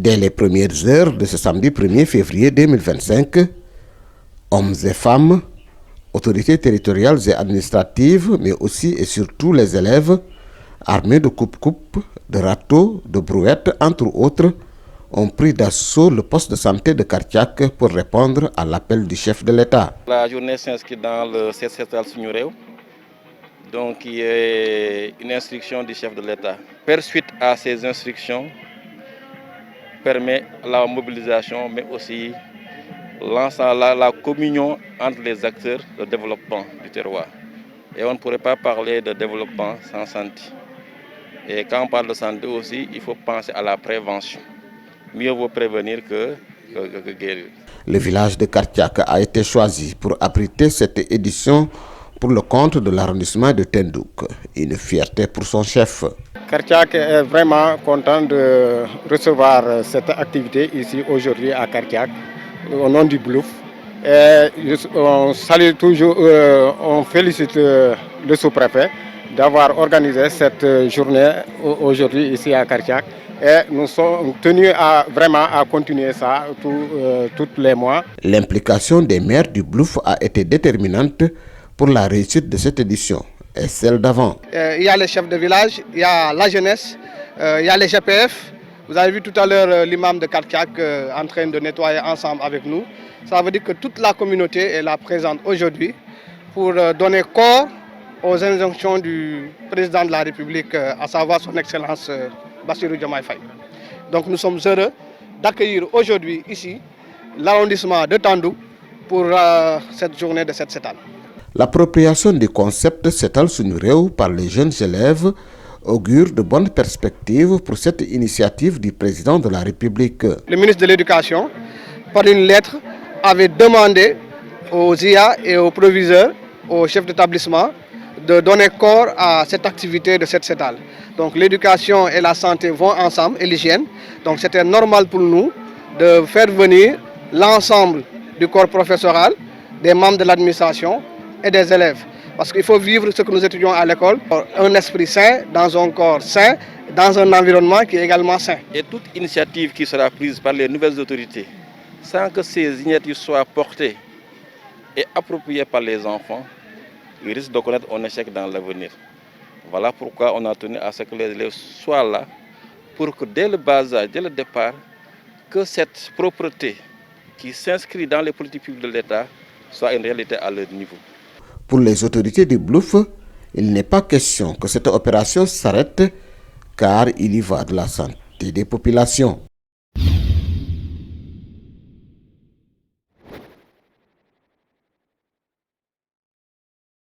Dès les premières heures de ce samedi 1er février 2025, hommes et femmes, autorités territoriales et administratives, mais aussi et surtout les élèves, armés de coupe-coupe, de râteaux, de brouettes, entre autres, ont pris d'assaut le poste de santé de Kartiack pour répondre à l'appel du chef de l'État. La journée s'inscrit dans le Set Setal Suñu Réew, donc qui est une instruction du chef de l'État. Faire suite à ces instructions permet la mobilisation, mais aussi la communion entre les acteurs de développement du terroir. Et on ne pourrait pas parler de développement sans santé. Et quand on parle de santé aussi, il faut penser à la prévention. Mieux vaut prévenir que guérir. Le village de Kartiack a été choisi pour abriter cette édition pour le compte de l'arrondissement de Tendouk. Une fierté pour son chef. Kartiack est vraiment content de recevoir cette activité ici aujourd'hui à Kartiack, au nom du Bluff. Et on salue toujours, on félicite le sous-préfet d'avoir organisé cette journée aujourd'hui ici à Kartiack. Et nous sommes tenus à continuer ça tous les mois. L'implication des maires du Bluff a été déterminante pour la réussite de cette édition et celle d'avant. Il y a les chefs de village, il y a la jeunesse, il y a les GPF. Vous avez vu tout à l'heure l'imam de Kartiack en train de nettoyer ensemble avec nous. Ça veut dire que toute la communauté est là présente aujourd'hui pour donner corps aux injonctions du président de la République, à savoir son Excellence Bassirou Diomaye Faye. Donc nous sommes heureux d'accueillir aujourd'hui ici l'arrondissement de Tendouk pour cette journée de Set Setal. L'appropriation du concept Setal Suñu Réew par les jeunes élèves augure de bonnes perspectives pour cette initiative du président de la République. Le ministre de l'Éducation, par une lettre, avait demandé aux IA et aux proviseurs, aux chefs d'établissement, de donner corps à cette activité de Set Setal. Donc l'éducation et la santé vont ensemble, et l'hygiène. Donc c'était normal pour nous de faire venir l'ensemble du corps professoral, des membres de l'administration et des élèves. Parce qu'il faut vivre ce que nous étudions à l'école, un esprit sain, dans un corps sain, dans un environnement qui est également sain. Et toute initiative qui sera prise par les nouvelles autorités, sans que ces initiatives soient portées et appropriées par les enfants, ils risquent de connaître un échec dans l'avenir. Voilà pourquoi on a tenu à ce que les élèves soient là, pour que dès le bas âge, dès le départ, que cette propreté qui s'inscrit dans les politiques publiques de l'État soit une réalité à leur niveau. Pour les autorités du Bluff, il n'est pas question que cette opération s'arrête car il y va de la santé des populations.